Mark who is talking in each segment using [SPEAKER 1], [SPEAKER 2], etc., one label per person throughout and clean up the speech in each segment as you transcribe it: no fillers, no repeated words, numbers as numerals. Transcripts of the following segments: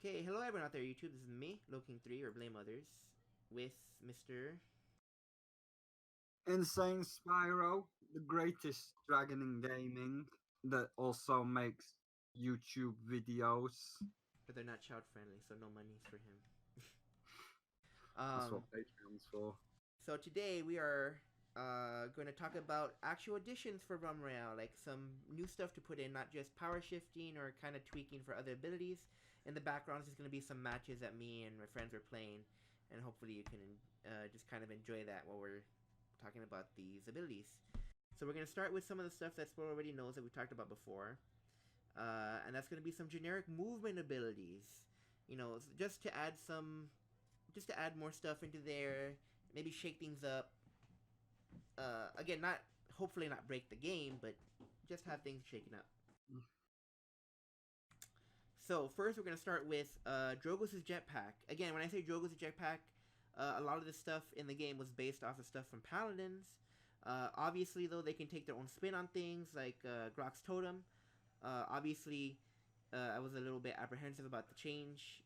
[SPEAKER 1] Okay, hello everyone out there, YouTube. This is me, Loking3, or Blame Others, with Mr.
[SPEAKER 2] Insane Spyro, the greatest dragon in gaming that also makes YouTube videos.
[SPEAKER 1] But they're not child friendly, so no monies for him.
[SPEAKER 2] That's what
[SPEAKER 1] um,
[SPEAKER 2] Patreon's for.
[SPEAKER 1] so today we are going to talk about actual additions for Royale, like some new stuff to put in, not just power shifting or kind of tweaking for other abilities. In the background is going to be some matches that me and my friends are playing, and hopefully you can just kind of enjoy that while we're talking about these abilities. So we're going to start with some of the stuff that Spore already knows that we talked about before. And that's going to be some generic movement abilities. You know, just to add more stuff into there, maybe shake things up. Again, not hopefully not break the game, but just have things shaken up. So first, we're gonna start with Drogos' jetpack. Again, when I say Drogos' jetpack, a lot of the stuff in the game was based off of stuff from Paladins. Obviously, though, they can take their own spin on things, like Grok's Totem. Obviously, I was a little bit apprehensive about the change,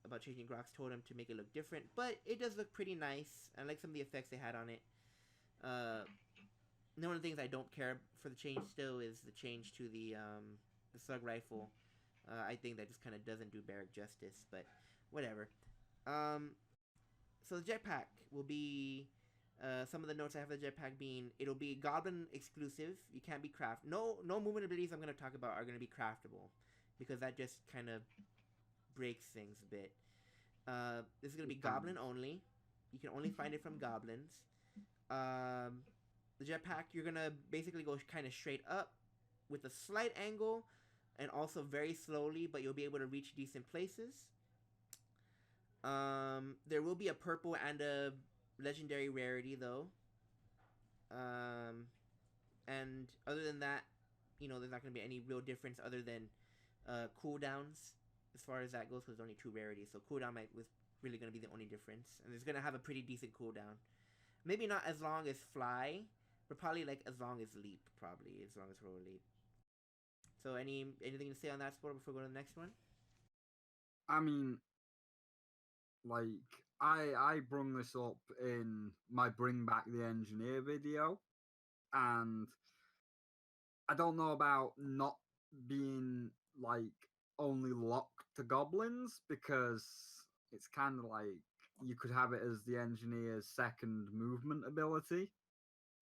[SPEAKER 1] about changing Grok's Totem to make it look different, but it does look pretty nice. I like some of the effects they had on it. One of the things I don't care for the change still is the change to the slug rifle. I think that just kind of doesn't do Barrack justice, but whatever. So the jetpack will be some of the notes I have for the jetpack being it'll be goblin exclusive. You can't be craft. No movement abilities I'm gonna talk about are gonna be craftable because that just kind of breaks things a bit. This is gonna be goblin only. You can only find it from goblins. The jetpack you're gonna basically go kind of straight up with a slight angle and also very slowly, but you'll be able to reach decent places. There will be a purple and a legendary rarity though. And other than that, there's not going to be any real difference other than cooldowns as far as that goes, because there's only 2 rarities. So cooldown was really going to be the only difference, and it's going to have a pretty decent cooldown. Maybe not as long as fly, but probably like as long as leap. Probably as long as roll leap. So anything to say on that sport before we go to the next one?
[SPEAKER 2] I mean, like I brung this up in my Bring Back the Engineer video, and I don't know about not being like only locked to goblins, because it's kind of like you could have it as the engineer's second movement ability.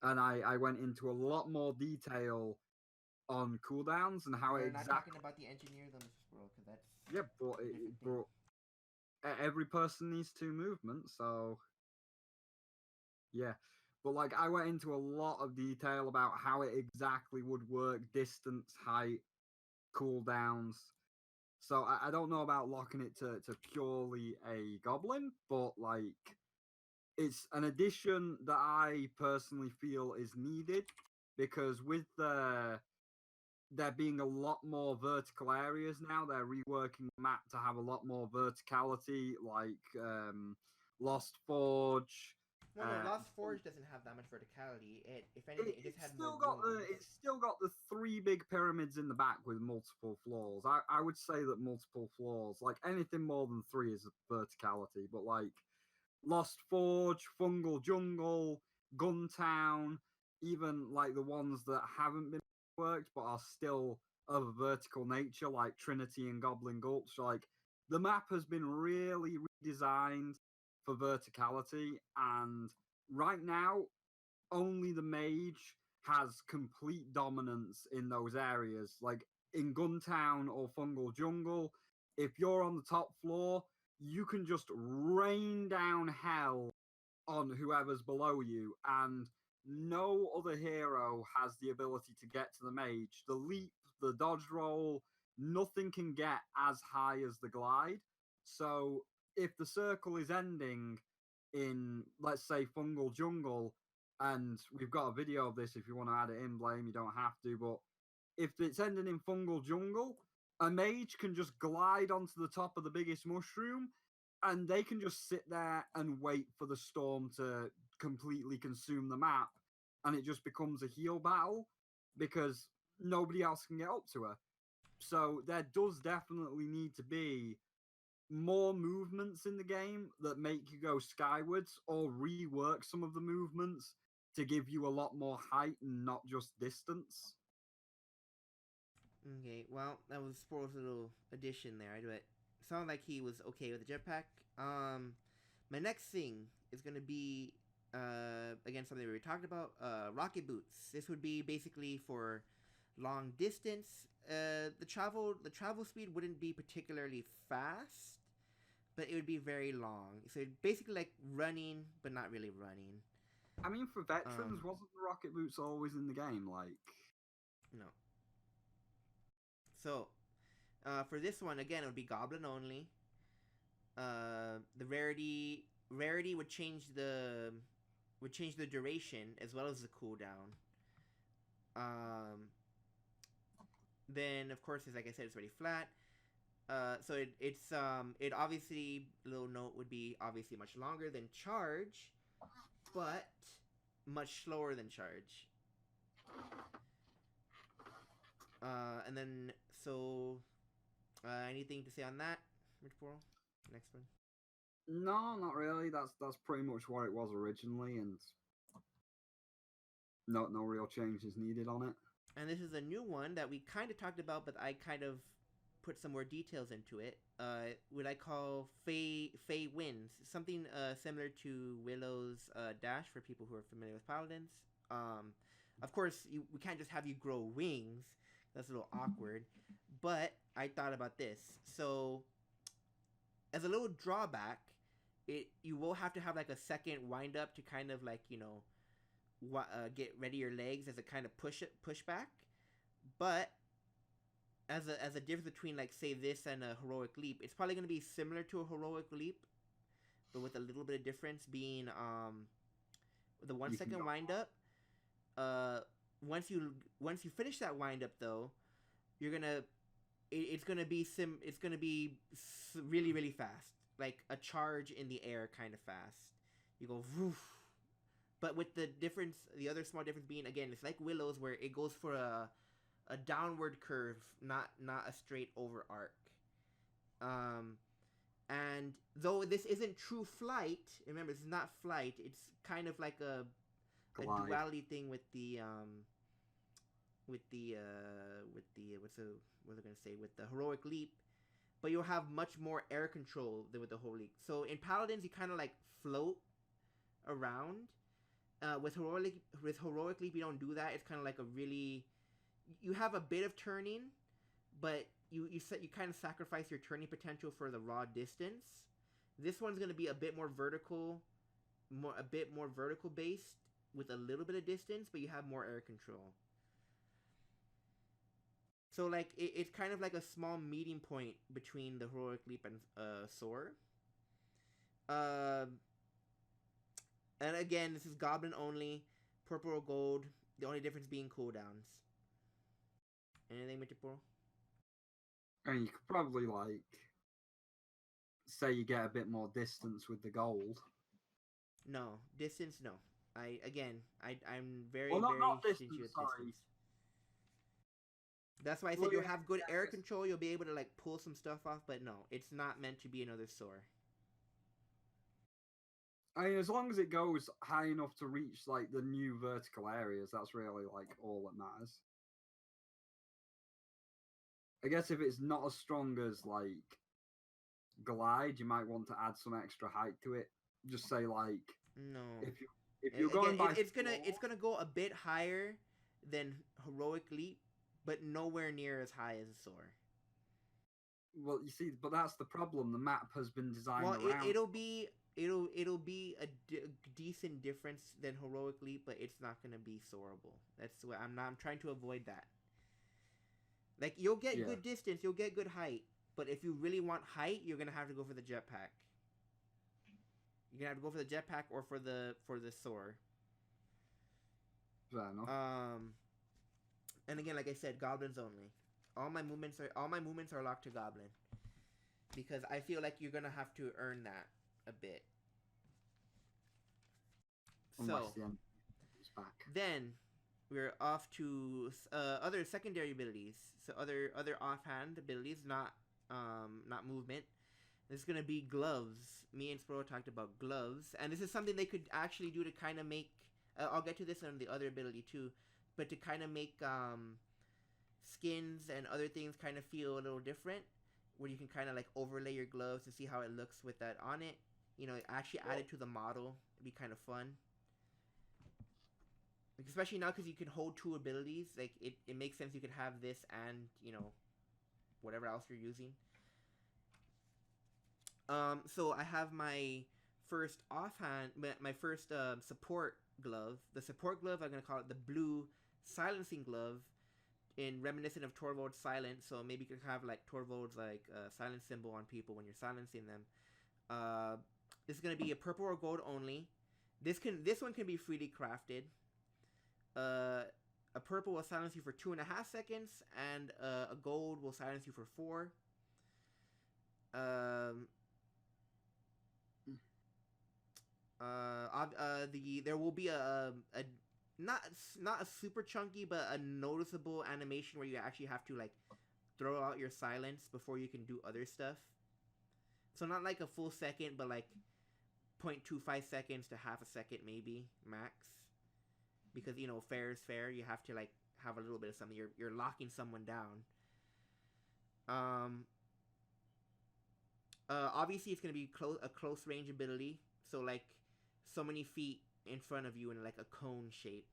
[SPEAKER 2] And I went into a lot more detail on cooldowns and how
[SPEAKER 1] We're
[SPEAKER 2] it
[SPEAKER 1] not
[SPEAKER 2] exactly.
[SPEAKER 1] talking about the engineer though, Mr. Squirrel, because that's
[SPEAKER 2] Yeah, but every person needs 2 movements, so yeah. But like I went into a lot of detail about how it exactly would work, distance, height, cooldowns. So I don't know about locking it to purely a goblin, but like it's an addition that I personally feel is needed, because with there being a lot more vertical areas now, they're reworking the map to have a lot more verticality, like Lost Forge.
[SPEAKER 1] no. Lost Forge doesn't have that much verticality. If anything, it just
[SPEAKER 2] It's
[SPEAKER 1] had more
[SPEAKER 2] still got
[SPEAKER 1] rooms.
[SPEAKER 2] the 3 big pyramids in the back with multiple floors. I would say that multiple floors, like anything more than 3, is verticality. But like Lost Forge, Fungal Jungle, Guntown, even like the ones that haven't been worked but are still of a vertical nature, like Trinity and Goblin Gulch, like the map has been really redesigned for verticality, and right now only the mage has complete dominance in those areas. Like in Guntown or Fungal Jungle, if you're on the top floor, you can just rain down hell on whoever's below you, and no other hero has the ability to get to the mage. The leap, the dodge roll, nothing can get as high as the glide. So if the circle is ending in, let's say, Fungal Jungle, and we've got a video of this if you want to add it in, Blame, you don't have to, but if it's ending in Fungal Jungle, a mage can just glide onto the top of the biggest mushroom, and they can just sit there and wait for the storm to completely consume the map, and it just becomes a heal battle because nobody else can get up to her. So there does definitely need to be more movements in the game that make you go skywards, or rework some of the movements to give you a lot more height and not just distance.
[SPEAKER 1] Okay, well, that was Sproul's little addition there. But sounded like he was okay with the jetpack. My next thing is gonna be again something we already talked about. Rocket boots. This would be basically for long distance. The travel speed wouldn't be particularly fast, but it would be very long. So basically like running, but not really running.
[SPEAKER 2] I mean, for veterans,
[SPEAKER 1] Um,
[SPEAKER 2] wasn't the rocket boots always in the game? Like,
[SPEAKER 1] no. So for this one again, it would be goblin only. The rarity would change the duration as well as the cooldown. Um, then of course, as like I said, it's already flat. So it obviously little note would be obviously much longer than charge, but much slower than charge. And then so anything to say on that, Rich Pearl? Next one.
[SPEAKER 2] no, not really. That's pretty much what it was originally, and no real changes needed on it.
[SPEAKER 1] And this is a new one that we kind of talked about, but I kind of put some more details into it. What I call Fey Winds, something similar to Willow's dash for people who are familiar with paladins. Of course, we can't just have you grow wings. That's a little awkward. But I thought about this. So, as a little drawback, you will have to have like a second wind up to kind of like get ready your legs as a kind of push back. But as a difference between like say this and a heroic leap, it's probably going to be similar to a heroic leap, but with a little bit of difference being the 1 second wind up. Once you finish that wind up though, you're gonna it's gonna be really really fast, like a charge in the air kind of fast. You go woof. But with the other small difference being again, it's like Willow's where it goes for a downward curve, not a straight over arc. And though this isn't true flight, remember this is not flight. It's kind of like a duality thing with the what was I gonna say with the heroic leap, but you'll have much more air control than with the heroic leap. So in paladins, you kind of like float around. With heroic leap, you don't do that. It's kind of like you have a bit of turning, but you kind of sacrifice your turning potential for the raw distance. This one's gonna be a bit more vertical, based with a little bit of distance, but you have more air control. So like it's kind of like a small meeting point between the heroic leap and soar. Uh, and again, this is goblin only, purple or gold. The only difference being cooldowns. Anything, Mr. Pro?
[SPEAKER 2] And you could probably like say you get a bit more distance with the gold.
[SPEAKER 1] No distance. No. I'm very
[SPEAKER 2] not
[SPEAKER 1] very
[SPEAKER 2] distance,
[SPEAKER 1] stingy with
[SPEAKER 2] sorry.
[SPEAKER 1] distance. That's why I said you'll have good air control. You'll be able to like pull some stuff off, but no, it's not meant to be another soar.
[SPEAKER 2] I mean, as long as it goes high enough to reach like the new vertical areas, that's really like all that matters. I guess if it's not as strong as like glide, you might want to add some extra height to it. Just say like
[SPEAKER 1] No.
[SPEAKER 2] if you're going by
[SPEAKER 1] it's gonna go a bit higher than heroic leap, but nowhere near as high as a soar.
[SPEAKER 2] Well, you see, but that's the problem. The map has been designed around.
[SPEAKER 1] It'll be a decent difference than heroic leap, but it's not gonna be soarable. That's what I'm trying to avoid that. Like you'll get good distance, you'll get good height, but if you really want height, you're gonna have to go for the jetpack. You're gonna have to go for the jetpack or for the soar.
[SPEAKER 2] Fair enough.
[SPEAKER 1] And again, like I said, goblins only. All my movements are locked to goblin, because I feel like you're gonna have to earn that a bit.
[SPEAKER 2] Unless the end is back.
[SPEAKER 1] Then we're off to other secondary abilities. So other offhand abilities, not movement. There's gonna be gloves. Me and Sporo talked about gloves, and this is something they could actually do to kind of make. I'll get to this on the other ability too, but to kind of make skins and other things kind of feel a little different, where you can kind of like overlay your gloves to see how it looks with that on it. You know, actually add it to the model. It'd be kind of fun. Like, especially now because you can hold two abilities. Like it makes sense you could have this and whatever else you're using. So I have my first offhand, my first support glove. The support glove, I'm gonna call it the blue silencing glove, in reminiscent of Torvald's silence. So maybe you could have like Torvald's like silence symbol on people when you're silencing them. This is gonna be a purple or gold only. This one can be freely crafted. A purple will silence you for 2.5 seconds, and a gold will silence you for 4. There will be a not a super chunky but a noticeable animation where you actually have to like throw out your silence before you can do other stuff. So not like a full second, but like 0.25 seconds to half a second maybe max. Because fair is fair. You have to like have a little bit of something. You're locking someone down. Obviously it's gonna be a close range ability. So like so many feet in front of you in like a cone shape.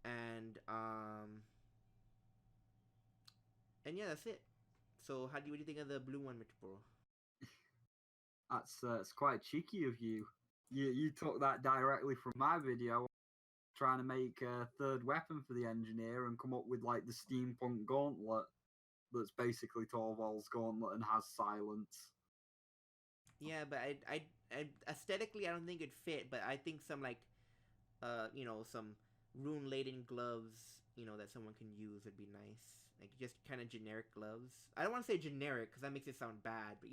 [SPEAKER 1] And yeah, that's it. So what do you think of the blue one, Mr. Bro?
[SPEAKER 2] That's quite cheeky of you. You took that directly from my video, trying to make a third weapon for the engineer and come up with like the steampunk gauntlet that's basically Torvald's gauntlet and has silence.
[SPEAKER 1] Yeah, but I aesthetically I don't think it'd fit, but I think some like some rune laden gloves that someone can use would be nice. Like just kind of generic gloves. I don't want to say generic because that makes it sound bad, but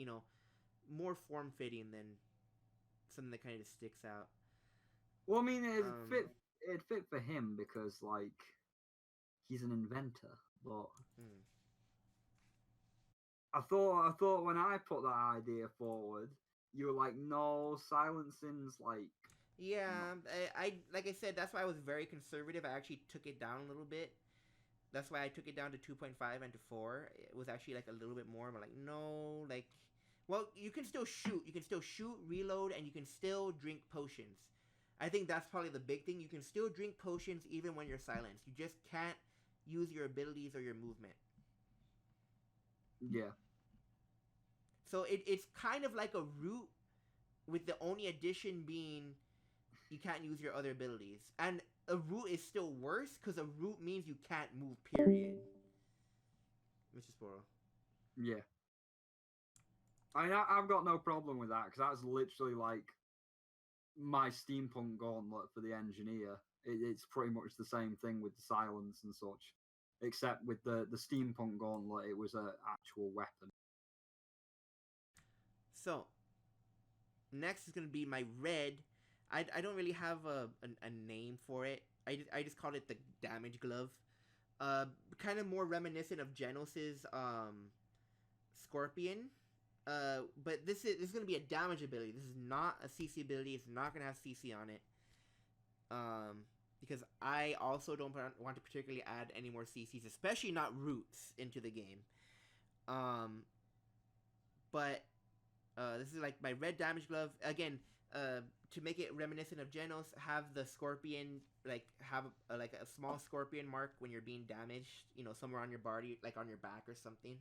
[SPEAKER 1] more form fitting than something that kind of sticks out.
[SPEAKER 2] Well, I mean, it'd fit for him because like he's an inventor, but. I thought when I put that idea forward, you were like, no, silencing's like.
[SPEAKER 1] Yeah, I like I said, that's why I was very conservative. I actually took it down a little bit. That's why I took it down to 2.5 and to 4. It was actually like a little bit more. I'm like, no, like, well, you can still shoot. You can still shoot, reload, and you can still drink potions. I think that's probably the big thing. You can still drink potions even when you're silenced. You just can't use your abilities or your movement.
[SPEAKER 2] Yeah.
[SPEAKER 1] So it's kind of like a root, with the only addition being you can't use your other abilities. And a root is still worse because a root means you can't move, period. Mr. Sporo.
[SPEAKER 2] Yeah. I've got no problem with that because that's literally like my steampunk gauntlet for the engineer. It's pretty much the same thing with the silence and such, except with the steampunk gauntlet, it was an actual weapon.
[SPEAKER 1] So, next is going to be my red. I don't really have a name for it. I just called it the damage glove. Kind of more reminiscent of Genos's Scorpion. But this is going to be a damage ability. This is not a CC ability. It's not going to have CC on it. Because I also don't want to particularly add any more CCs, especially not roots, into the game. But this is like my red damage glove. Again, to make it reminiscent of Genos, have the scorpion, like, have like a small scorpion mark when you're being damaged, somewhere on your body, like on your back or something.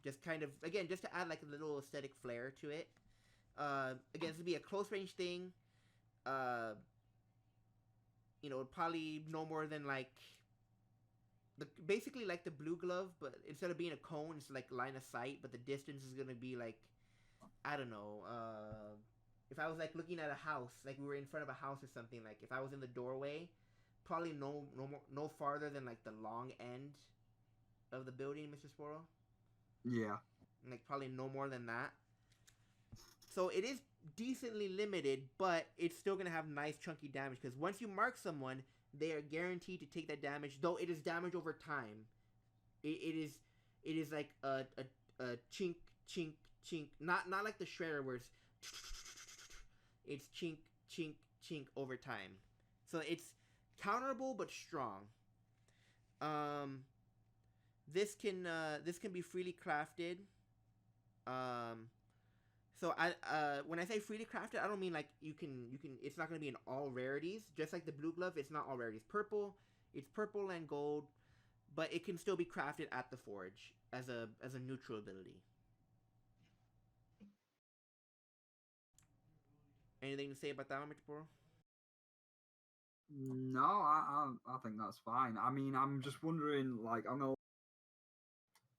[SPEAKER 1] Just kind of, again, just to add like a little aesthetic flair to it. Again, this would be a close range thing. Probably no more than like basically like the blue glove, but instead of being a cone, it's like line of sight, but the distance is gonna be like, I don't know, if I was like looking at a house, like we were in front of a house or something, like if I was in the doorway, probably no farther than like the long end of the building, Mr. Sporo.
[SPEAKER 2] Yeah.
[SPEAKER 1] Like probably no more than that. So it is decently limited, but it's still gonna have nice chunky damage because once you mark someone, they are guaranteed to take that damage. Though it is damage over time. It is like a chink chink chink, not like the shredder where it's chink, chink, chink over time. So it's counterable but strong. Um, this can be freely crafted. Um, so when I say freely crafted, I don't mean like you can. It's not gonna be in all rarities. Just like the blue glove, it's not all rarities. It's purple and gold, but it can still be crafted at the forge as a neutral ability. Anything to say about that one, Mr. Poro?
[SPEAKER 2] No, I think that's fine. I mean, I'm just wondering, like, I'm gonna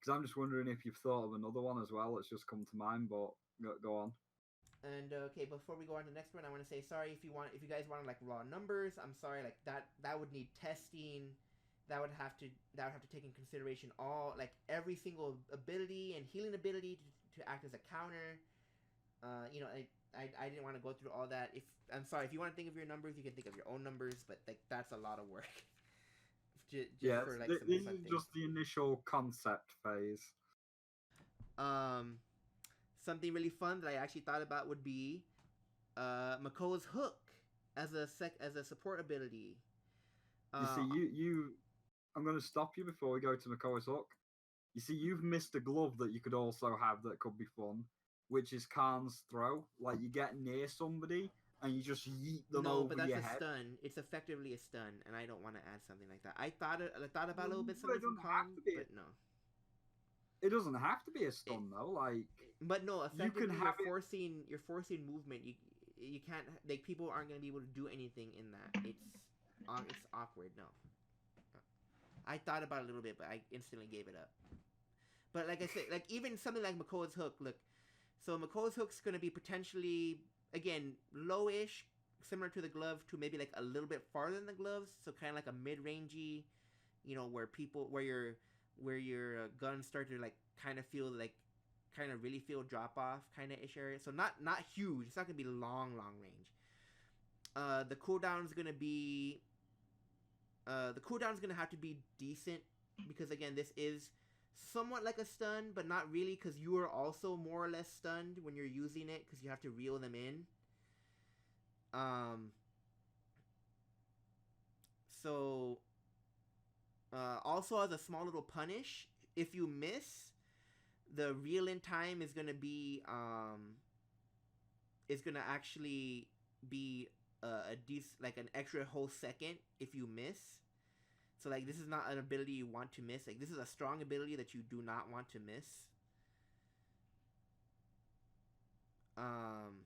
[SPEAKER 2] because I'm just wondering if you've thought of another one as well. It's just come to mind, but go on.
[SPEAKER 1] And okay, before we go on to the next one, I want to say sorry if you guys wanted like raw numbers. I'm sorry, like that would need testing. That would have to take in consideration all like every single ability and healing ability to act as a counter. I didn't want to go through all that. If I'm sorry, if you want to think of your numbers, you can think of your own numbers, but like that's a lot of work. Just
[SPEAKER 2] Yeah,
[SPEAKER 1] for like some
[SPEAKER 2] this
[SPEAKER 1] fun
[SPEAKER 2] is
[SPEAKER 1] things.
[SPEAKER 2] just the initial concept phase.
[SPEAKER 1] Um, Something really fun that I actually thought about would be Makoa's hook as a support ability.
[SPEAKER 2] You see,
[SPEAKER 1] Uh,
[SPEAKER 2] I'm going to stop you before we go to McCoy's hook. You see, you've missed a glove that you could also have that could be fun, which is Khan's throw. Like, you get near somebody and you just yeet them
[SPEAKER 1] no, but
[SPEAKER 2] over
[SPEAKER 1] that's
[SPEAKER 2] your
[SPEAKER 1] a
[SPEAKER 2] head.
[SPEAKER 1] stun. It's effectively a stun, and I don't want to add something like that. I thought about a little bit
[SPEAKER 2] But
[SPEAKER 1] something from Calm, but no.
[SPEAKER 2] it doesn't have to be a
[SPEAKER 1] It,
[SPEAKER 2] stun though. Like,
[SPEAKER 1] but no,
[SPEAKER 2] you can
[SPEAKER 1] effectively
[SPEAKER 2] have it.
[SPEAKER 1] you're forcing movement. You can't like people aren't gonna be able to do anything in that. It's awkward. No, I thought about it a little bit, but I instantly gave it up. But like I said, like even something like McCoy's hook. Look, so McCoy's hook's gonna be potentially again lowish, similar to the glove, to maybe like a little bit farther than the gloves. So kind of like a mid-rangey, where your guns start to like kind of feel like kind of really feel drop off kind of ish area. So not huge. It's not gonna be long range. The cooldown's gonna be the cooldown's gonna have to be decent because again this is somewhat like a stun, but not really because you are also more or less stunned when you're using it because you have to reel them in. Um. So also as a small little punish, if you miss, the reel in time is gonna actually be a decent like an extra whole second if you miss. So like this is not an ability you want to miss. Like this is a strong ability that you do not want to miss. Um,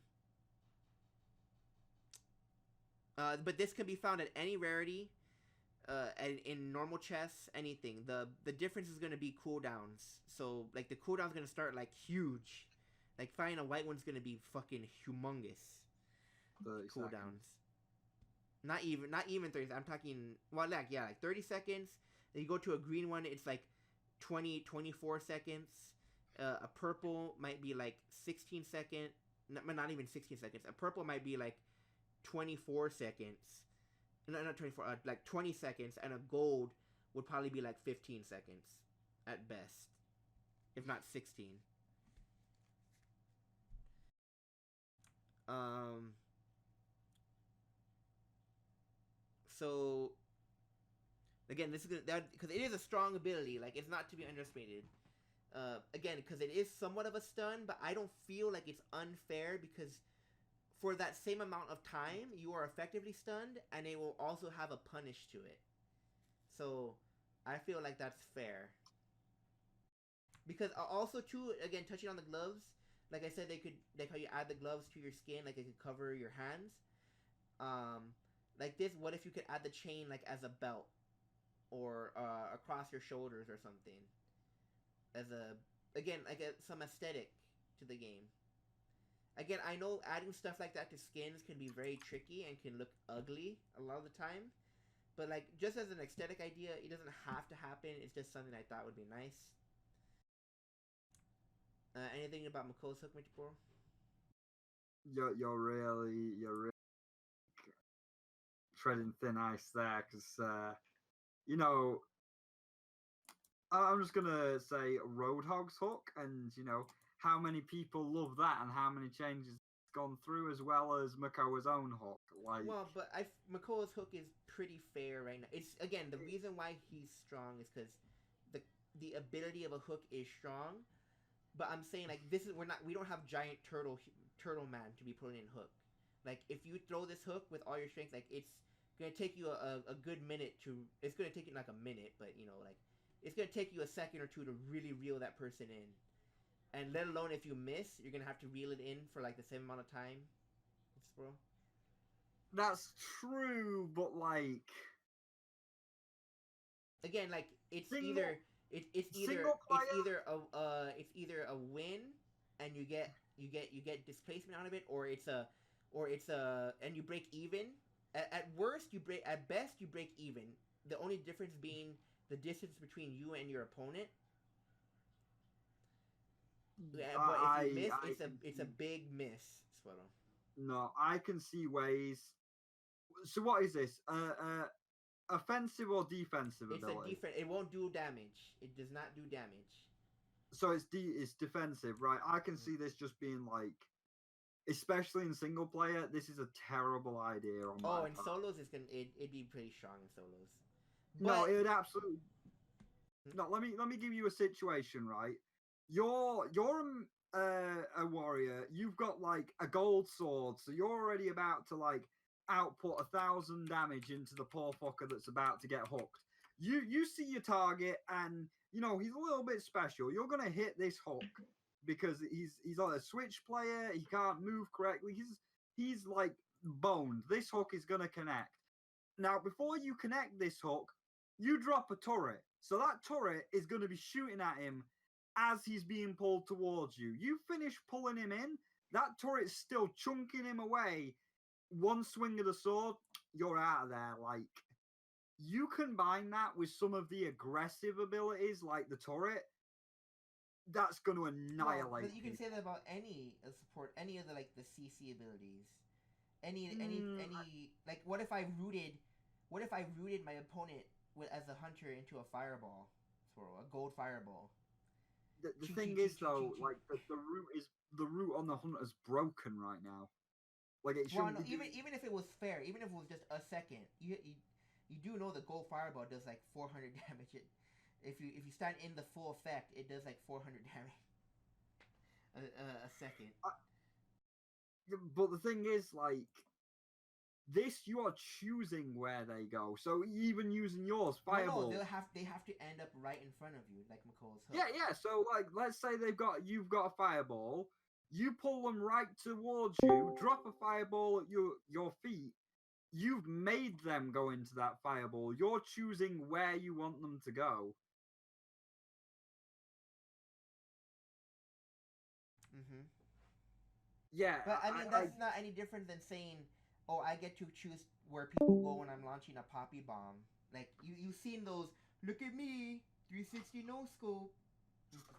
[SPEAKER 1] but this can be found at any rarity. In normal chess, anything. The difference is gonna be cooldowns. So like the cooldown's gonna start like huge. Like finding a white one's gonna be fucking humongous.
[SPEAKER 2] 30
[SPEAKER 1] Cooldowns.
[SPEAKER 2] seconds.
[SPEAKER 1] Not even 30. I'm talking like 30 seconds. Then you go to a green one, it's like 24 seconds. A purple might be like 16 seconds. Not even 16 seconds. A purple might be like 24 seconds. No, not 24. Like 20 seconds, and a gold would probably be like 15 seconds at best, if not 16. Um. So again, this is that because it is a strong ability. Like it's not to be underestimated. Again, because it is somewhat of a stun, but I don't feel like it's unfair because for that same amount of time, you are effectively stunned, and it will also have a punish to it. So I feel like that's fair. Because also too, again, touching on the gloves, like I said, they could like how you add the gloves to your skin, like it could cover your hands. Um, like this, what if you could add the chain like as a belt or across your shoulders or something? As a again, like some aesthetic to the game. Again, I know adding stuff like that to skins can be very tricky and can look ugly a lot of the time. But like just as an aesthetic idea, it doesn't have to happen. It's just something I thought would be nice. Anything about Mako's hook, Mr. Poro?
[SPEAKER 2] You're really treading thin ice there because you know I'm just gonna say Roadhog's hook, and how many people love that and how many changes it's gone through, as well as Makoa's own hook. Like,
[SPEAKER 1] Well, but Makoa's hook is pretty fair right now. It's again the reason why he's strong is because the the ability of a hook is strong. But I'm saying like this is we don't have giant turtle man to be putting in hook. Like if you throw this hook with all your strength, like it's gonna take you a good minute to. It's gonna take you like a minute, but you know like it's gonna take you a second or two to really reel that person in. And let alone if you miss, you're gonna have to reel it in for like the same amount of time. Bro.
[SPEAKER 2] that's true, but like
[SPEAKER 1] Again, like
[SPEAKER 2] single
[SPEAKER 1] it's
[SPEAKER 2] single player.
[SPEAKER 1] it's either a win and you get displacement out of it, or it's a and you break even. At worst, you break. At best, you break even. The only difference being the distance between you and your opponent. But if you miss, it's a big miss, Spuddle.
[SPEAKER 2] No, I can see ways. So what is this? Offensive or defensive
[SPEAKER 1] It's a
[SPEAKER 2] ability?
[SPEAKER 1] defense. It won't do damage. It does not do damage.
[SPEAKER 2] So it's defensive, right? I can see this just being like, especially in single player, this is a terrible idea on my
[SPEAKER 1] in
[SPEAKER 2] part.
[SPEAKER 1] solos, it'd be pretty strong in solos.
[SPEAKER 2] No, it would absolutely. No, let me give you a situation, right? You're a warrior. You've got like a gold sword, so you're already about to like output 1,000 damage into the poor fucker that's about to get hooked. You see your target, and you know he's a little bit special. You're gonna hit this hook because he's on a switch player. He can't move correctly. He's like boned. This hook is gonna connect. Now, before you connect this hook, you drop a turret. So that turret is going to be shooting at him as he's being pulled towards you. You finish pulling him in, that turret's still chunking him away. One swing of the sword, you're out of there. Like, you combine that with some of the aggressive abilities, like the turret, that's going to annihilate.
[SPEAKER 1] But you can say that about any support, any of the like the CC abilities. Any like what if I rooted my opponent as a hunter into a fireball, a gold fireball.
[SPEAKER 2] The thing is though, like the root on the hunter's broken right now. Like it shouldn't
[SPEAKER 1] no,
[SPEAKER 2] be.
[SPEAKER 1] Even if it was fair, even if it was just a second, you do know the gold fireball does like 400 damage. If you stand in the full effect, it does like 400 damage a second.
[SPEAKER 2] But the thing is, like this, you are choosing where they go. So even using yours, fireball.
[SPEAKER 1] No, they have to end up right in front of you, like McCall's hook.
[SPEAKER 2] Yeah. So like, let's say you've got a fireball. You pull them right towards you. Drop a fireball at your feet. You've made them go into that fireball. You're choosing where you want them to go.
[SPEAKER 1] Mm-hmm.
[SPEAKER 2] Yeah.
[SPEAKER 1] But I mean, that's not any different than saying, "Oh, I get to choose where people go when I'm launching a poppy bomb." Like you've seen those. Look at me, 360 no scope.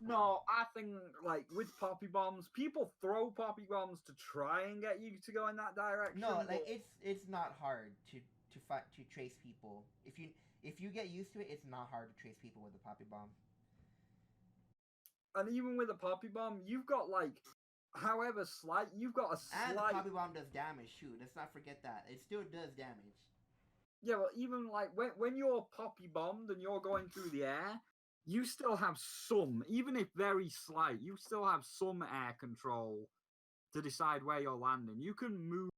[SPEAKER 2] No, I think like with poppy bombs, people throw poppy bombs to try and get you to go in that direction.
[SPEAKER 1] No, like it's not hard to trace people. If you get used to it, it's not hard to trace people with a poppy bomb.
[SPEAKER 2] And even with a poppy bomb, you've got like, however slight, you've got a slight.
[SPEAKER 1] And the poppy bomb does damage. Shoot, let's not forget that it still does damage.
[SPEAKER 2] Yeah, well, even like when you're poppy bombed and you're going through the air, you still have some, even if very slight, you still have some air control to decide where you're landing. You can move,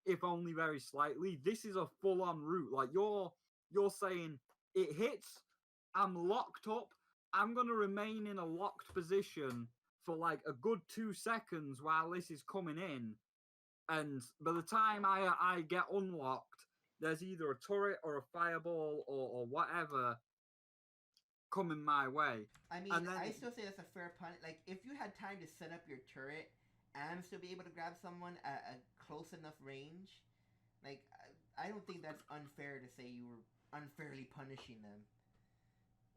[SPEAKER 2] if only very slightly. This is a full-on route. Like you're saying, it hits, I'm locked up, I'm going to remain in a locked position for like a good 2 seconds while this is coming in. And by the time I get unlocked, there's either a turret or a fireball or whatever coming my way.
[SPEAKER 1] I mean, I still say that's a fair punt. Like, if you had time to set up your turret and still be able to grab someone at a close enough range, like, I don't think that's unfair to say you were unfairly punishing them.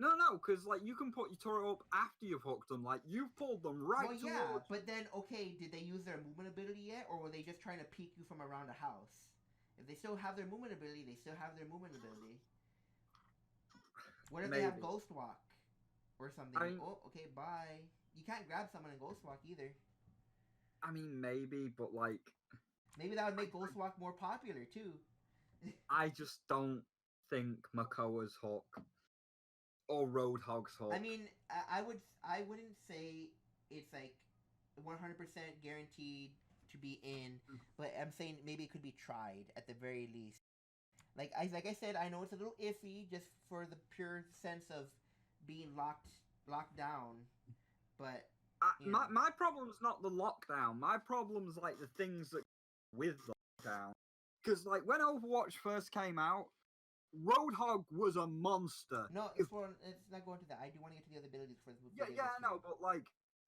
[SPEAKER 2] No, because like you can put your turret up after you've hooked them. Like you've pulled them right.
[SPEAKER 1] Well, yeah, but then okay, did they use their movement ability yet, or were they just trying to peek you from around a house? If they still have their movement ability, they still have their movement ability. What if they have Ghost Walk or something? Oh, okay, bye. you can't grab someone in Ghost Walk either.
[SPEAKER 2] I mean, maybe, but like,
[SPEAKER 1] Maybe that would
[SPEAKER 2] I,
[SPEAKER 1] make Ghost Walk more popular too.
[SPEAKER 2] I just don't think Makoa's hook or Roadhog's
[SPEAKER 1] I
[SPEAKER 2] hook.
[SPEAKER 1] mean, I wouldn't say it's like 100% guaranteed to be in, but I'm saying maybe it could be tried at the very least. Like I said, I know it's a little iffy just for the pure sense of being locked down, but you know,
[SPEAKER 2] My problem's not the lockdown. My problem's like the things that with the lockdown. Because like when Overwatch first came out, Roadhog was a monster.
[SPEAKER 1] no,
[SPEAKER 2] If
[SPEAKER 1] it's not going to that. I do want to get to the other abilities for
[SPEAKER 2] yeah,
[SPEAKER 1] the
[SPEAKER 2] yeah, I know, but like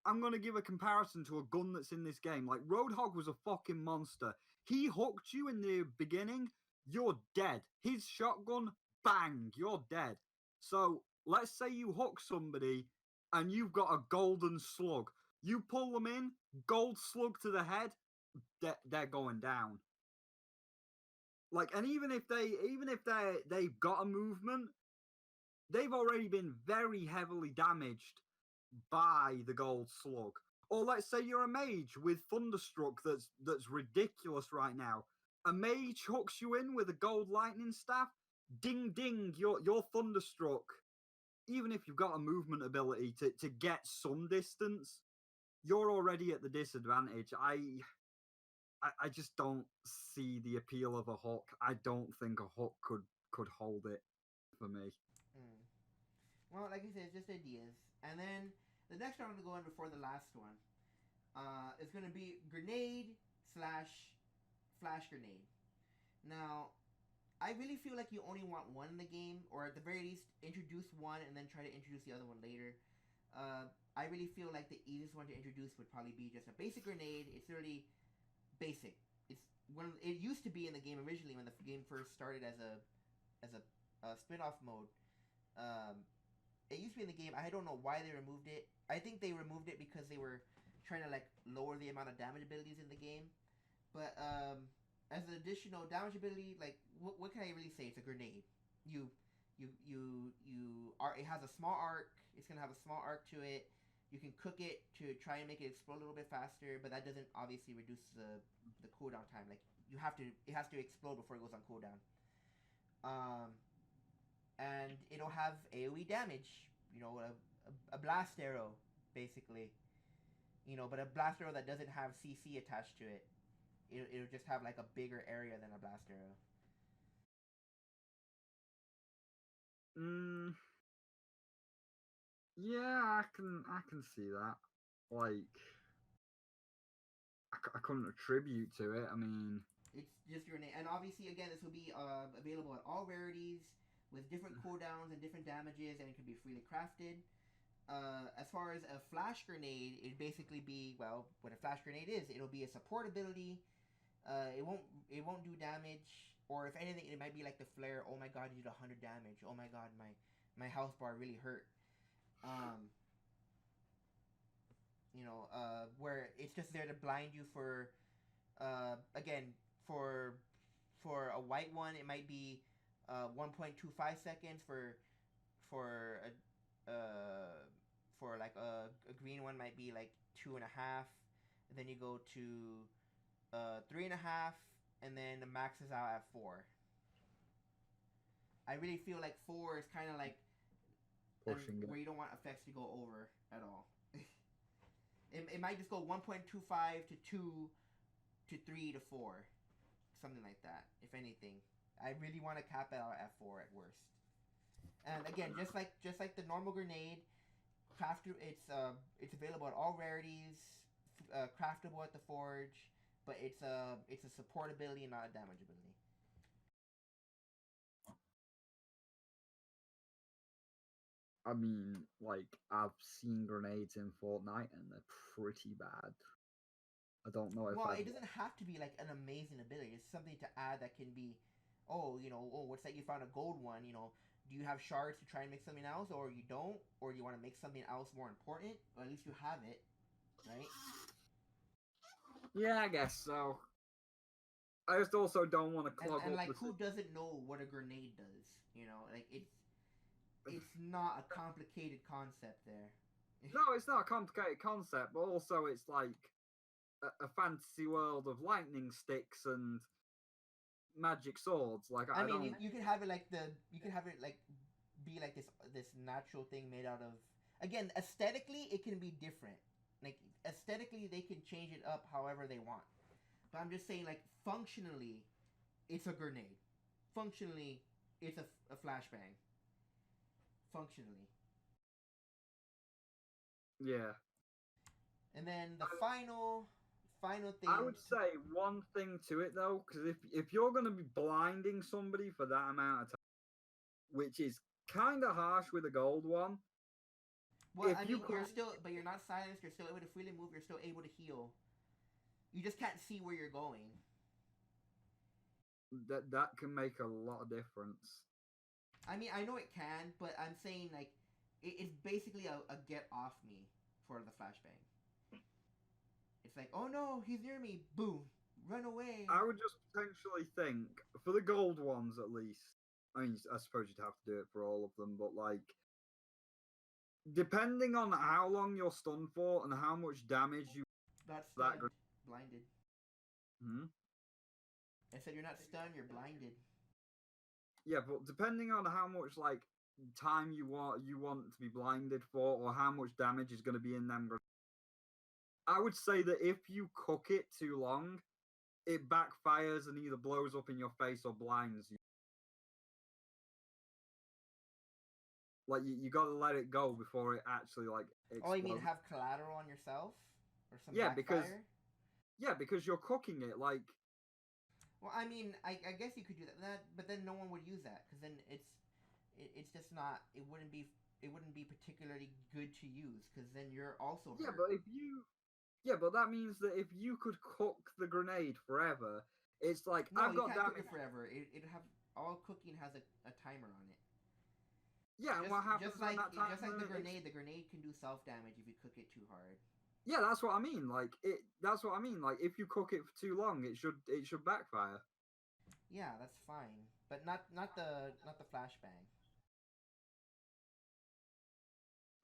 [SPEAKER 2] I'm gonna give a comparison to a gun that's in this game. Like Roadhog was a fucking monster. He hooked you in the beginning, you're dead. His shotgun, bang, you're dead. So let's say you hook somebody and you've got a golden slug. You pull them in, gold slug to the head, they're going down. Like, and they've got a movement, they've already been very heavily damaged by the gold slug. Or let's say you're a mage with Thunderstruck that's ridiculous right now. A mage hooks you in with a gold lightning staff, ding ding, you're Thunderstruck. Even if you've got a movement ability to get some distance, you're already at the disadvantage. I just don't see the appeal of a hook. I don't think a hook could hold it for me.
[SPEAKER 1] mm. Well, like I said, it's just ideas. And then the next one I'm gonna go in before the last one. Is gonna be grenade slash flash grenade. Now, I really feel like you only want one in the game, or at the very least, introduce one and then try to introduce the other one later. I really feel like the easiest one to introduce would probably be just a basic grenade. It's really basic. It's when it used to be in the game originally when the game first started as a spin-off mode. Um, it used to be in the game. I don't know why they removed it. I think they removed it because they were trying to like lower the amount of damage abilities in the game. But as an additional damage ability, like what can I really say? It's a grenade. You you are. It has a small arc. It's gonna have a small arc to it. You can cook it to try and make it explode a little bit faster, but that doesn't obviously reduce the cooldown time. Like you have to, it has to explode before it goes on cooldown. Um, and it'll have AOE damage. You know, a blast arrow basically. You know, but a blast arrow that doesn't have CC attached to it. It'll just have like a bigger area than a blast arrow.
[SPEAKER 2] Mm, yeah, I can see that. Like, I couldn't attribute to it. I mean,
[SPEAKER 1] It's just your name, and obviously, again, this will be available at all rarities with different cooldowns and different damages, and it can be freely crafted. As far as a flash grenade, it'd basically be well, what a flash grenade is. It'll be a support ability. It won't do damage, or if anything, it might be like the flare. Oh my god, you did 100 damage. Oh my god, my health bar really hurt. Um, where it's just there to blind you for, again, for a white one, it might be 1.25 seconds for a for like a green one might be like 2.5. And then you go to 3.5, and then the maxes out at 4. I really feel like 4 is kind of like
[SPEAKER 2] pushing it.
[SPEAKER 1] where you don't want effects to go over at all. It might just go 1.25 to 2 to 3 to 4, something like that. If anything, I really want to cap it out at 4 at worst. And again, just like the normal grenade, it's available at all rarities, craftable at the forge, but it's a support ability and not a damage ability.
[SPEAKER 2] I mean, like, I've seen grenades in Fortnite and they're pretty bad. I don't know if
[SPEAKER 1] Well,
[SPEAKER 2] I'd.
[SPEAKER 1] it doesn't have to be like an amazing ability. It's something to add that can be, oh, what's that? You found a gold one. Do you have shards to try and make something else, or you don't, or you want to make something else more important, or at least you have it, right?
[SPEAKER 2] Yeah, I guess so. I just also don't want to
[SPEAKER 1] And
[SPEAKER 2] clog
[SPEAKER 1] and
[SPEAKER 2] up
[SPEAKER 1] like
[SPEAKER 2] the.
[SPEAKER 1] who doesn't know what a grenade does? Like it's not a complicated concept there.
[SPEAKER 2] No, it's not a complicated concept, but also it's like a fantasy world of lightning sticks and magic swords. Like
[SPEAKER 1] I
[SPEAKER 2] I
[SPEAKER 1] mean,
[SPEAKER 2] don't.
[SPEAKER 1] you could have it like you could have it like be like this natural thing made out of. Again, aesthetically, it can be different. Like aesthetically, they can change it up however they want. But I'm just saying, like functionally, it's a grenade. Functionally, it's a flashbang. Functionally,
[SPEAKER 2] Yeah,
[SPEAKER 1] and then the final
[SPEAKER 2] I
[SPEAKER 1] thing.
[SPEAKER 2] would say one thing to it though, because if you're going to be blinding somebody for that amount of time, which is kind of harsh with a gold one,
[SPEAKER 1] Well,
[SPEAKER 2] if
[SPEAKER 1] I
[SPEAKER 2] you
[SPEAKER 1] mean,
[SPEAKER 2] could,
[SPEAKER 1] you're still, but you're not silenced. You're still able to freely move. You're still able to heal. You just can't see where you're going.
[SPEAKER 2] that can make a lot of difference.
[SPEAKER 1] I mean, I know it can, but I'm saying like it's basically a get off me for the flashbang. It's like, oh no, he's near me. Boom, run away.
[SPEAKER 2] I would just potentially think for the gold ones at least. I mean, I suppose you'd have to do it for all of them, but like depending on how long you're stunned for and how much damage you
[SPEAKER 1] Not
[SPEAKER 2] that.
[SPEAKER 1] stunned, blinded.
[SPEAKER 2] Hmm?
[SPEAKER 1] I said you're not stunned. You're blinded.
[SPEAKER 2] Yeah, but depending on how much like time you want to be blinded for, or how much damage is going to be in them, I would say that if you cook it too long, it backfires and either blows up in your face or blinds you. Like you got to let it go before it actually like
[SPEAKER 1] Oh, you mean
[SPEAKER 2] explodes.
[SPEAKER 1] have collateral on yourself or some
[SPEAKER 2] Yeah, because
[SPEAKER 1] backfire?
[SPEAKER 2] you're cooking it. Like
[SPEAKER 1] Well, I mean, I guess you could do that, but then no one would use that because then it's just not. It wouldn't be particularly good to use because then you're also
[SPEAKER 2] yeah,
[SPEAKER 1] hurt.
[SPEAKER 2] but if you yeah, but that means that if you could cook the grenade forever, it's like
[SPEAKER 1] No,
[SPEAKER 2] I've
[SPEAKER 1] you
[SPEAKER 2] got
[SPEAKER 1] can't cook
[SPEAKER 2] damage.
[SPEAKER 1] it forever. It have all cooking has a timer on it.
[SPEAKER 2] Yeah, and what happens when that
[SPEAKER 1] Just like the
[SPEAKER 2] timer?
[SPEAKER 1] grenade, the grenade can do self damage if you cook it too hard.
[SPEAKER 2] Yeah, that's what I mean. Like it. That's what I mean. Like if you cook it for too long, it should backfire.
[SPEAKER 1] Yeah, that's fine, but not the flashbang.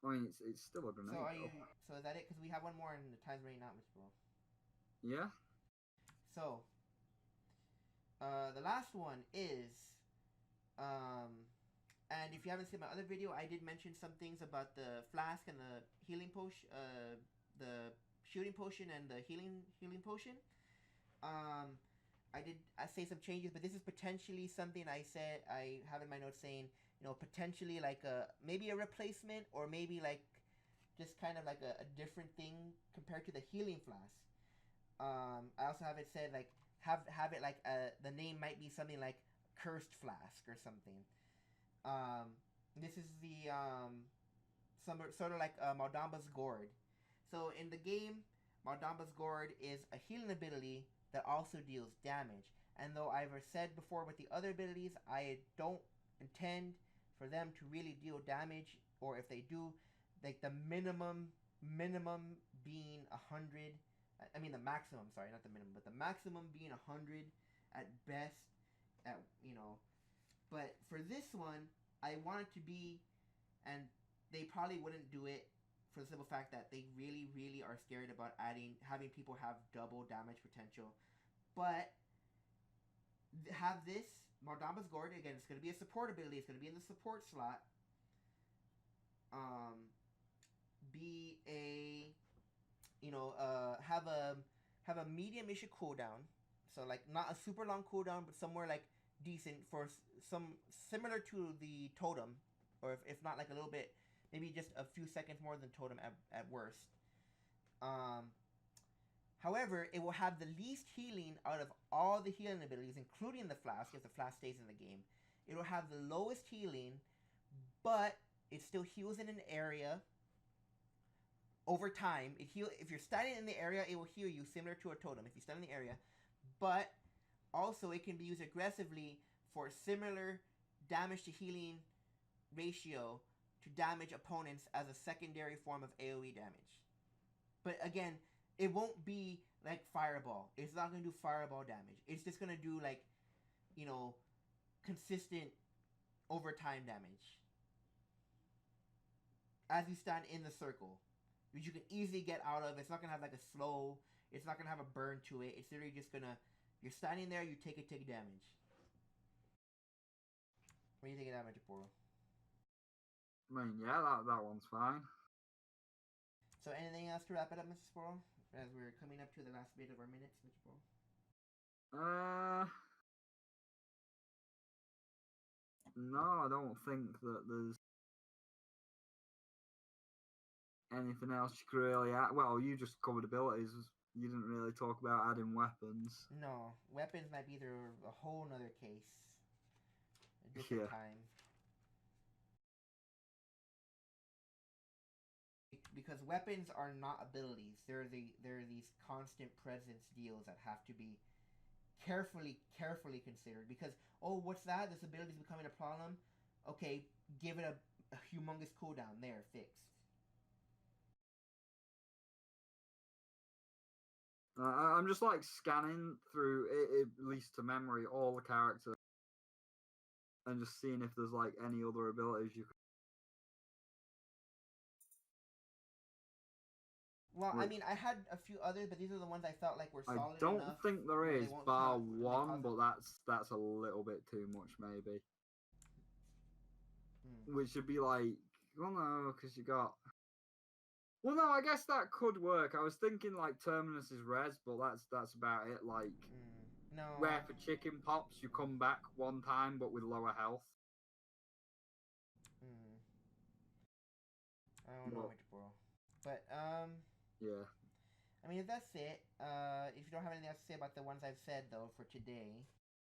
[SPEAKER 2] I mean, it's still a
[SPEAKER 1] So
[SPEAKER 2] grenade
[SPEAKER 1] are you?
[SPEAKER 2] though.
[SPEAKER 1] So is that it? Because we have one more and the time's running out, Mr. Bro.
[SPEAKER 2] Yeah.
[SPEAKER 1] So the last one is and if you haven't seen my other video, I did mention some things about the flask and the healing potion, the shooting potion and the healing potion. Um, I say some changes, but this is potentially something I said I have in my notes saying potentially like a maybe a replacement or maybe like just kind of like a different thing compared to the healing flask. I also have it said like have it like the name might be something like cursed flask or something. This is the some sort of like Maldamba's Gourd. So in the game, Maldamba's Gourd is a healing ability that also deals damage. And though I've said before with the other abilities, I don't intend for them to really deal damage, or if they do, like the minimum being 100. I mean the maximum. Sorry, not the minimum, but the maximum being 100 at best. At but for this one, I want it to be, and they probably wouldn't do it for the simple fact that they really, really are scared about having people have double damage potential. But have this Mardamba's Gourd again. It's going to be a support ability. It's going to be in the support slot. Um, be a have a medium issue cooldown. So like not a super long cooldown, but somewhere like decent for some similar to the totem, or if not like a little bit, maybe just a few seconds more than totem at worst. Um, However, it will have the least healing out of all the healing abilities, including the flask, if the flask stays in the game. It will have the lowest healing, but it still heals in an area over time. If you're standing in the area, it will heal you similar to a totem if you stand in the area. But also, it can be used aggressively for similar damage to healing ratio to damage opponents as a secondary form of AoE damage. But again, it won't be like Fireball. It's not gonna do Fireball damage. It's just gonna do like, you know, consistent over time damage as you stand in the circle. which you can easily get out of. It's not gonna have like a slow. It's not gonna have a burn to it. It's literally just gonna. You're standing there. You take damage. What do you think of that, Magic Portal?
[SPEAKER 2] I mean, yeah, that one's fine.
[SPEAKER 1] So anything else to wrap it up, Mrs. Portal? As we're coming up to the last bit of our minutes, Mr. Portal.
[SPEAKER 2] No, I don't think that there's anything else you could really add. Well, you just covered abilities. You didn't really talk about adding weapons.
[SPEAKER 1] No, weapons might be a whole nother case. A different time. Because weapons are not abilities. They're these constant presence deals that have to be carefully considered. Because what's that? This ability is becoming a problem. Okay, give it a humongous cooldown. There, fixed.
[SPEAKER 2] I'm just like scanning through it, at least to memory, all the characters, and just seeing if there's like any other abilities you could.
[SPEAKER 1] Well, I mean, I had a few others, but these are the ones I felt like were solid enough.
[SPEAKER 2] I don't think there is, bar one, but that's a little bit too much, maybe. Which should be like, well, no, because you got. Well, no, I guess that could work. I was thinking like Terminus's res, but that's about it. Like,
[SPEAKER 1] no.
[SPEAKER 2] Where for chicken pops, you come back one time, but with lower health.
[SPEAKER 1] I don't know which bro, but
[SPEAKER 2] yeah.
[SPEAKER 1] I mean, if that's it, if you don't have anything else to say about the ones I've said though for today.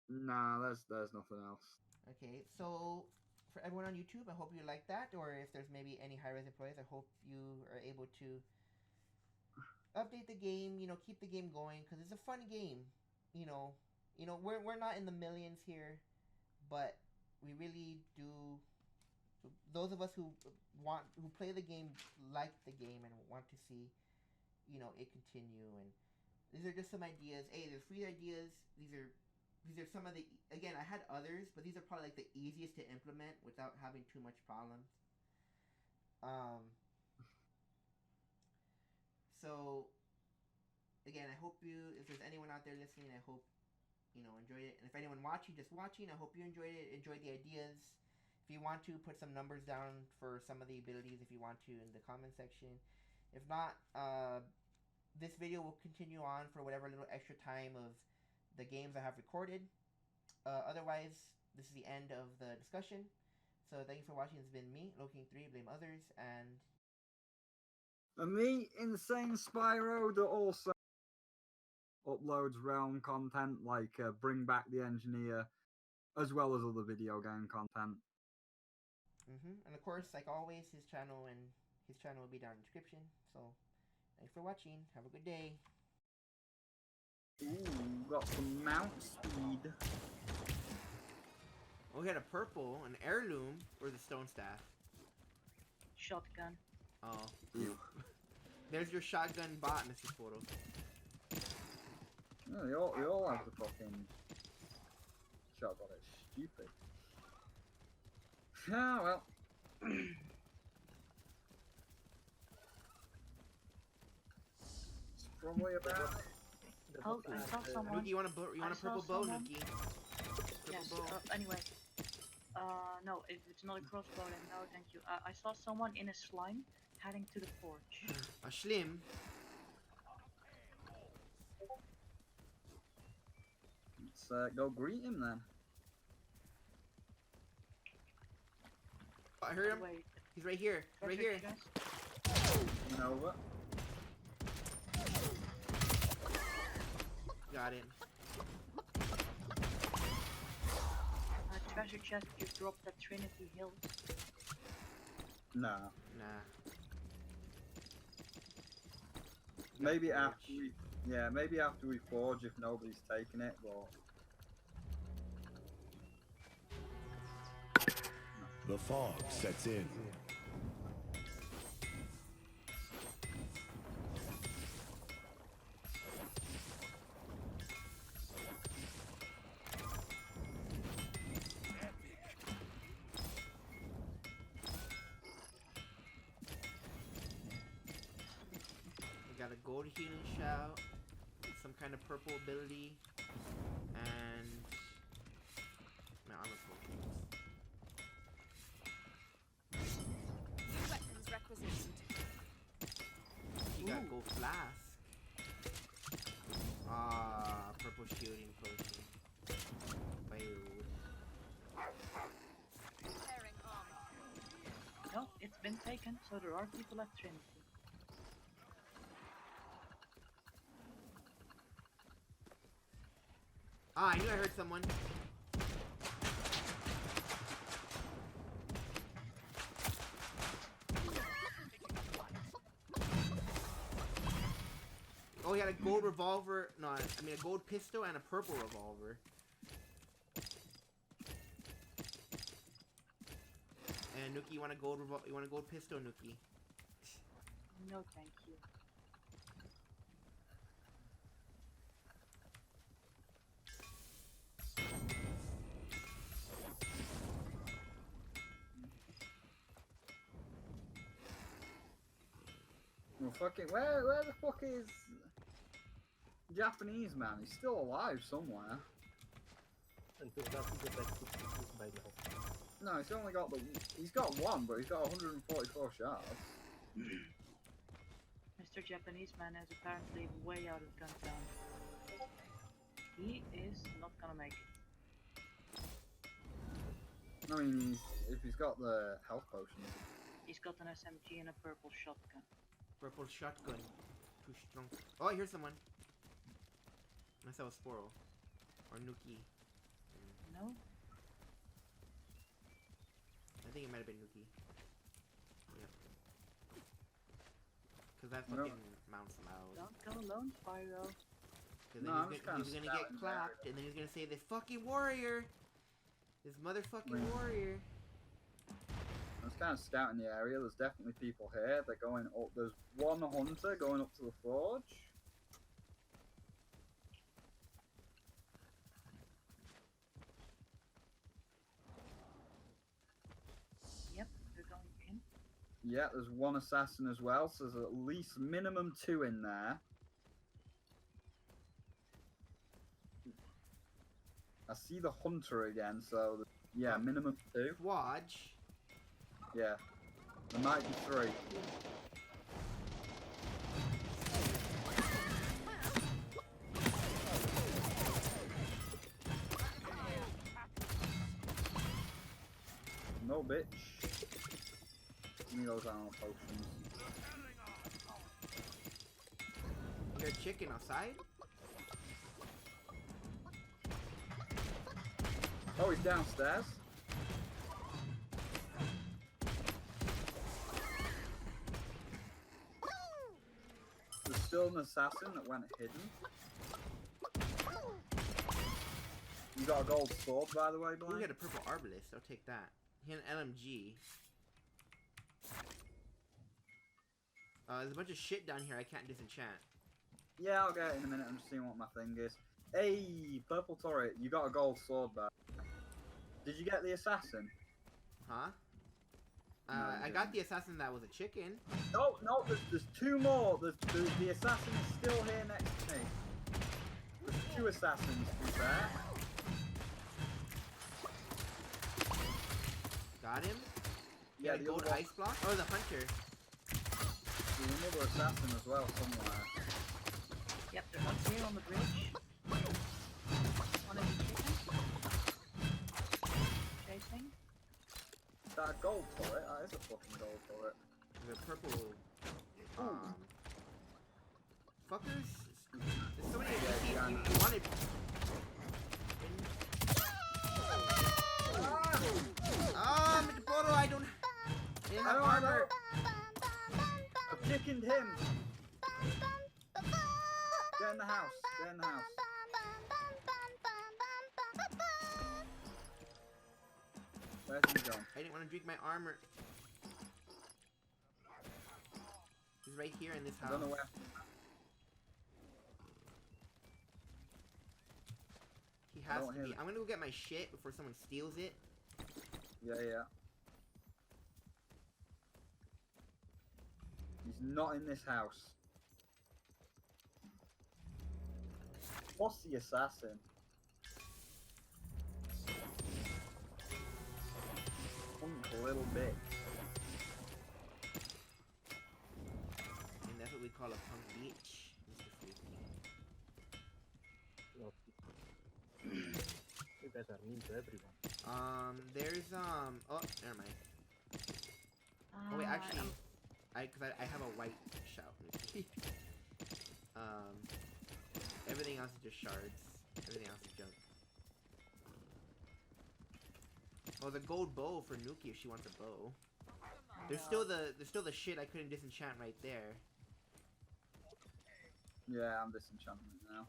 [SPEAKER 2] Nah, there's nothing else.
[SPEAKER 1] Okay, so for everyone on YouTube, I hope you like that, or if there's maybe any high-res employees, I hope you are able to update the game. You know, keep the game going because it's a fun game. You know, we're not in the millions here, but we really do. Those of us who play the game like the game and want to see, it continue. And these are just some ideas. Hey, there's free ideas. These are some of the. Again, I had others, but these are probably like the easiest to implement without having too much problems. So, again, I hope if there's anyone out there listening, I hope enjoyed it. And if anyone just watching, I hope you enjoyed it. Enjoyed the ideas. If you want to, put some numbers down for some of the abilities if you want to in the comment section. If not, this video will continue on for whatever little extra time of the games I have recorded. Otherwise, this is the end of the discussion. So thank you for watching. It's been me, Loking3, Blame Others, and
[SPEAKER 2] me, Insane Spyro, that also uploads Realm content like Bring Back the Engineer, as well as other video game content.
[SPEAKER 1] And of course, like always, his channel will be down in the description. So, thanks for watching. Have a good day.
[SPEAKER 2] Ooh, got some mount speed.
[SPEAKER 1] Oh, we had a purple, an heirloom, or the stone staff.
[SPEAKER 3] Shotgun.
[SPEAKER 1] Oh. Ew. There's your shotgun bot, Mr. Photo.
[SPEAKER 2] No, you all have the fucking shotgun. It's stupid. Ah, well. It's probably about.
[SPEAKER 3] Oh, I saw someone.
[SPEAKER 1] Nuki, you want a purple bow, Nuki?
[SPEAKER 3] Yes. Anyway. No, if it's not a crossbow, then no, thank you. I saw someone in a slime heading to the forge.
[SPEAKER 1] A slim.
[SPEAKER 2] Let's go greet him then.
[SPEAKER 1] I heard him.
[SPEAKER 3] Wait.
[SPEAKER 1] He's right here. Right here.
[SPEAKER 2] No, what?
[SPEAKER 1] Got it.
[SPEAKER 3] Treasure chest, you dropped at Trinity Hills.
[SPEAKER 2] Nah.
[SPEAKER 1] Nah.
[SPEAKER 2] Maybe after we, maybe after we forge if nobody's taken it, but.
[SPEAKER 4] The fog sets in.
[SPEAKER 1] gold healing shout, some kind of purple ability, and my armor potions.
[SPEAKER 5] New weapons requisitioned.
[SPEAKER 1] You got gold flask. Ah, purple shielding potion. Failed.
[SPEAKER 5] Repairing armor.
[SPEAKER 3] No, it's been taken, so there are people at Trinity.
[SPEAKER 1] Ah, I knew I heard someone. Oh, he had a gold revolver. No, I mean a gold pistol and a purple revolver. And Nuki, you want a gold you want a gold pistol, Nuki?
[SPEAKER 3] No, thank you.
[SPEAKER 2] Well, fucking, where the fuck is Japanese man? He's still alive somewhere.
[SPEAKER 6] Until that we get like 6 pieces by now.
[SPEAKER 2] No, he's only got he's got one, but he's got 144 shots.
[SPEAKER 3] Mr. Japanese man is apparently way out of gun town. He is not gonna make it.
[SPEAKER 2] I mean, if he's got the health potions.
[SPEAKER 3] He's got an SMG and a purple shotgun.
[SPEAKER 1] Purple shotgun. Too strong. Oh, here's someone. Unless that was Sporo. Or Nuki.
[SPEAKER 3] No?
[SPEAKER 1] I think it might have been Nuki. Yep. Cause that
[SPEAKER 2] Nope.
[SPEAKER 1] fucking mounts loud.
[SPEAKER 3] Don't go alone, Spyro.
[SPEAKER 1] Cause then
[SPEAKER 2] No, I'm just kinda
[SPEAKER 1] he's gonna get
[SPEAKER 2] scouting
[SPEAKER 1] clapped, and then he's gonna say, "This fucking warrior! This motherfucking warrior!"
[SPEAKER 2] I was kind of scouting the area. There's definitely people here. They're going up. There's one hunter going up to the forge.
[SPEAKER 3] Yep, they're going in.
[SPEAKER 2] Yeah, there's one assassin as well. So there's at least minimum 2 in there. I see the hunter again. So yeah, minimum 2.
[SPEAKER 1] Watch.
[SPEAKER 2] Yeah, there might be 3. No, bitch. Give me those ammo potions.
[SPEAKER 1] You hear a chicken outside?
[SPEAKER 2] Oh, he's downstairs. There's still an assassin that went hidden. You got a gold sword, by the way,
[SPEAKER 1] Ooh, he
[SPEAKER 2] Blind?
[SPEAKER 1] had a purple arbalist. I'll take that. He had an LMG. There's a bunch of shit down here I can't disenchant.
[SPEAKER 2] Yeah, I'll get it in a minute. I'm just seeing what my thing is. Hey, purple turret, you got a gold sword back. Did you get the assassin?
[SPEAKER 1] Huh?
[SPEAKER 2] No, you
[SPEAKER 1] I got the assassin that was a chicken.
[SPEAKER 2] No, no, there's 2 more. The assassin is still here next to me. There's 2 assassins, to be fair.
[SPEAKER 1] Got him? He
[SPEAKER 2] Yeah,
[SPEAKER 1] had a
[SPEAKER 2] the
[SPEAKER 1] gold
[SPEAKER 2] other one.
[SPEAKER 1] ice block? Oh, the hunter.
[SPEAKER 2] There's another assassin as well somewhere.
[SPEAKER 3] Yep, they're up here on the bridge. One of the chickens. Chasing.
[SPEAKER 2] Is that a gold turret? That is a fucking gold turret.
[SPEAKER 1] The purple. Fuckers? There's so many NPCs
[SPEAKER 2] yeah.
[SPEAKER 1] you wanted. Ah, Mitoboro, I don't have
[SPEAKER 2] I don't
[SPEAKER 1] armor.
[SPEAKER 2] I've chickened him. Get in the house. Get in the house. Where's he gone?
[SPEAKER 1] I didn't want to drink my armor. He's right here in this
[SPEAKER 2] I
[SPEAKER 1] house.
[SPEAKER 2] don't know where.
[SPEAKER 1] He has
[SPEAKER 2] don't
[SPEAKER 1] to
[SPEAKER 2] hear
[SPEAKER 1] be.
[SPEAKER 2] him.
[SPEAKER 1] I'm gonna go get my shit before someone steals it.
[SPEAKER 2] Yeah, yeah. He's not in this house. What's the assassin? A little bit.
[SPEAKER 1] And that's what we call a punk beach, Mr. Freaky.
[SPEAKER 6] No. You guys are mean to everyone.
[SPEAKER 1] There's oh, never mind. Oh wait, actually, cause I have a white shout. Everything else is just shards. Everything else is junk. Oh, the gold bow for Nuki if she wants a bow. There's still the shit I couldn't disenchant right there.
[SPEAKER 2] Yeah, I'm disenchanting it now.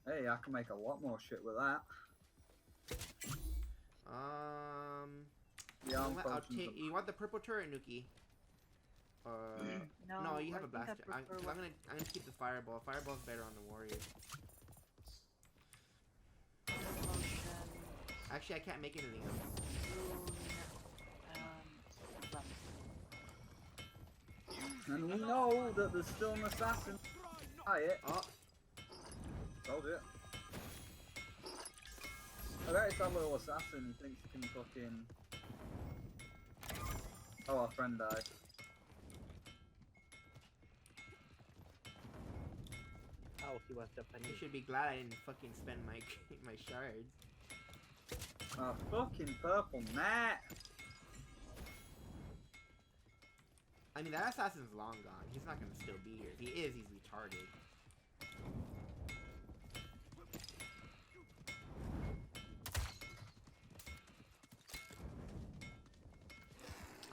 [SPEAKER 2] Hey, I can make a lot more shit with that.
[SPEAKER 1] You know what? I'll take. You want the purple turret, Nuki? No, you have a blaster. I'm gonna keep the fireball. Fireball's better on the warrior. Actually, I can't make anything else.
[SPEAKER 2] And we know that there's still an assassin. Try it.
[SPEAKER 1] Oh,
[SPEAKER 2] Told you. I bet it's that little assassin. He thinks he can fucking. Oh, our friend died.
[SPEAKER 6] Oh, he was
[SPEAKER 1] you
[SPEAKER 6] Japanese.
[SPEAKER 1] should be glad I didn't fucking spend my my shards.
[SPEAKER 2] Oh, fucking purple gnat.
[SPEAKER 1] I mean, that assassin's long gone. He's not gonna still be here. If he is, he's retarded.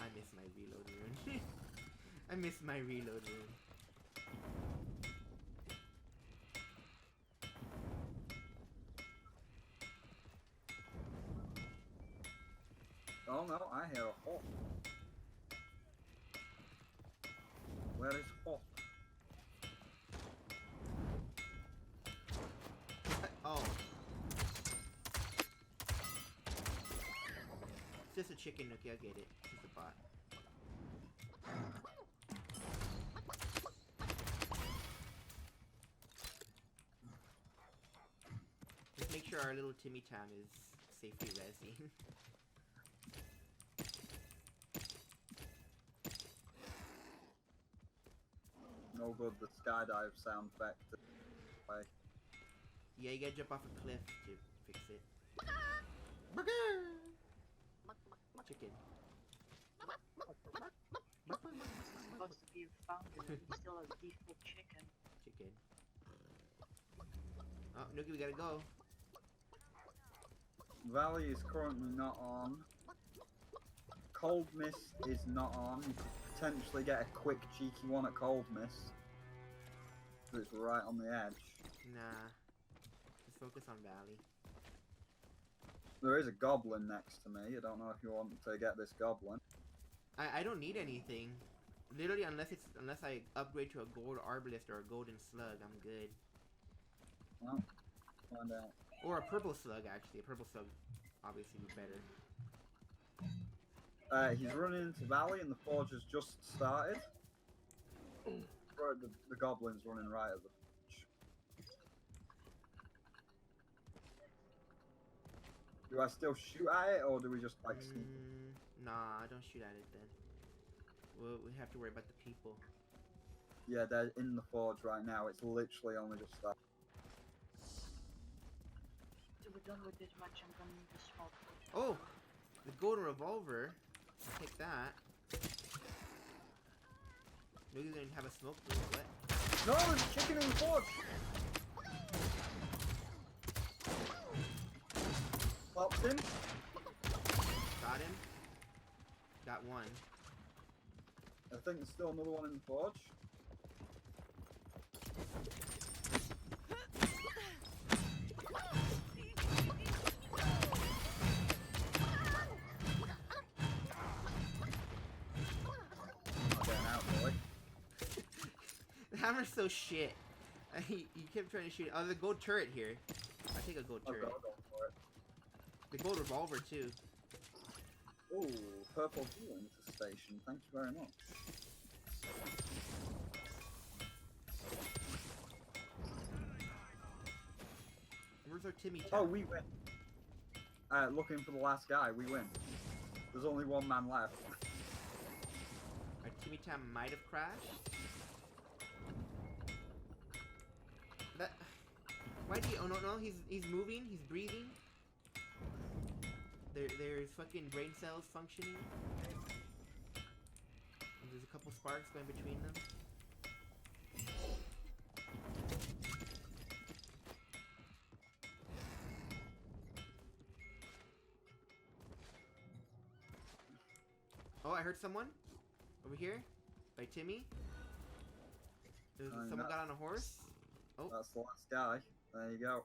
[SPEAKER 1] I miss my reload rune. I miss my reload rune.
[SPEAKER 2] Oh no, I hear a hawk. Where is hawk?
[SPEAKER 1] Oh. It's just a chicken, Nuki. I get it. It's just a bot. Just make sure our little Timmy Tam is safely rezzing.
[SPEAKER 2] No good, the skydive sound effect. Like,
[SPEAKER 1] Yeah, you gotta jump off a cliff to fix it. Chicken.
[SPEAKER 3] Supposed to be found, he's still a default chicken.
[SPEAKER 1] Chicken. Oh, Nuki, we gotta go.
[SPEAKER 2] Valley is currently not on. Cold Mist is not on. You could potentially get a quick cheeky one at Cold Mist. But it's right on the edge.
[SPEAKER 1] Nah. Just focus on Valley.
[SPEAKER 2] There is a goblin next to me. I don't know if you want to get this goblin.
[SPEAKER 1] I don't need anything. Literally, unless I upgrade to a gold arbalist or a golden slug, I'm good.
[SPEAKER 2] Well, find out.
[SPEAKER 1] Or a purple slug, actually. A purple slug obviously be better.
[SPEAKER 2] He's running into Valley and the forge has just started. Right, the goblin's running right at the forge. Do I still shoot at it or do we just like sneak?
[SPEAKER 1] Nah, don't shoot at it then. We have to worry about the people.
[SPEAKER 2] Yeah, they're in the forge right now. It's literally only just started.
[SPEAKER 3] So we're done with this match, I'm gonna need a small push.
[SPEAKER 1] Oh! The golden revolver. I'll take that. Maybe they didn't have a smoke room, what?
[SPEAKER 2] No, there's a chicken in the forge! Popped him.
[SPEAKER 1] Got him. Got one.
[SPEAKER 2] I think there's still another one in the forge. I'm getting out, boy.
[SPEAKER 1] The hammer's so shit. He kept trying to shoot. Oh, the gold turret here. I take a gold
[SPEAKER 2] I'll
[SPEAKER 1] turret.
[SPEAKER 2] go for it.
[SPEAKER 1] The gold revolver too.
[SPEAKER 2] Ooh, purple healing station. Thank you very much.
[SPEAKER 1] Where's our Timmy Tam?
[SPEAKER 2] Oh, we win. Looking for the last guy, we win. There's only one man left.
[SPEAKER 1] Our Timmy Tam might have crashed. That. Why do you? Oh no, he's moving. He's breathing. There's fucking brain cells functioning. And there's a couple sparks going between them. Oh, I heard someone over here by Timmy. Someone got on a horse. Oh,
[SPEAKER 2] That's the last guy. There you go.